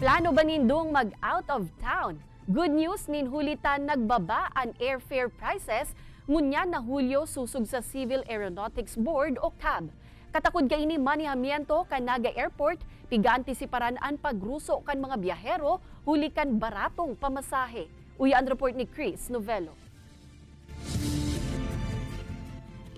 Plano ba nindong mag-out of town? Good news nin hulitan nagbaba ang airfare prices ngunya na Hulyo susug sa Civil Aeronautics Board o CAB. Katakod kaini manihamiento kan Naga Airport, piga-antisiparan ang pagruso kan mga biyahero huli kan baratong pamasahe. Uya ang report ni Chris Novello.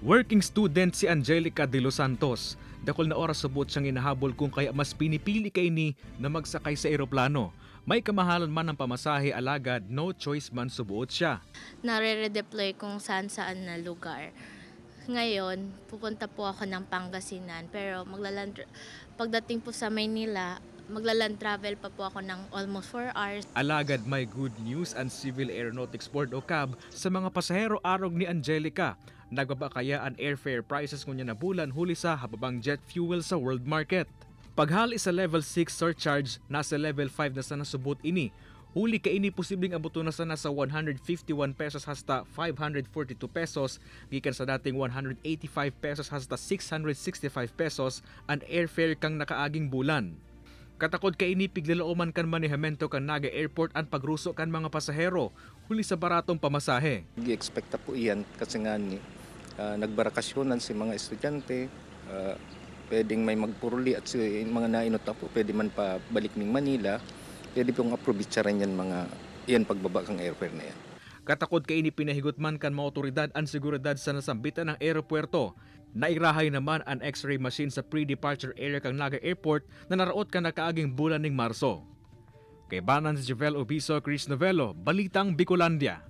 Working student si Angelica de los Santos. Dakol na oras subot siyang inahabol kung kaya mas pinipili kay ni na magsakay sa eroplano. May kamahalan man ang pamasahe alagad, no choice man subuot siya. Nare-redeploy kung saan-saan na lugar. Ngayon, pupunta po ako ng Pangasinan pero pagdating po sa Maynila, maglaland travel pa po ako ng almost 4 hours. Alagad may good news ang Civil Aeronautics Board o CAB sa mga pasahero arog ni Angelica. Nagbaba kaya ang airfare prices ngunya na bulan huli sa hababang jet fuel sa world market. Paghali sa level 6 surcharge, nasa level 5 na sana subot ini. Huli ka ini posibleng abuto na sana sa 151 pesos hasta 542 pesos, gikan sa dating 185 pesos hasta 665 pesos ang airfare kang nakaaging bulan. Katakod ka ini piglalooman kan manihamento kan Naga Airport ang pagruso kan mga pasahero huli sa baratong pamasahe. Gi-expecta po iyan kasi nga nagbarakasyonan si mga estudyante, pwedeng may magpuruli at si mga nainota po pwede man pa balik ng Manila, pwede pong aprobitsaran yan pagbaba kang airfare na yan. Katakod ka ini pinahigot man kan mga otoridad ang seguridad sa nasambitan ng aeropuerto. Nairahay naman ang x-ray machine sa pre-departure area kang Naga Airport na naraot ka nakaaging bulan ng Marso. Kay Banan si Javel Obiso, Chris Novello, Balitang Bicolandia.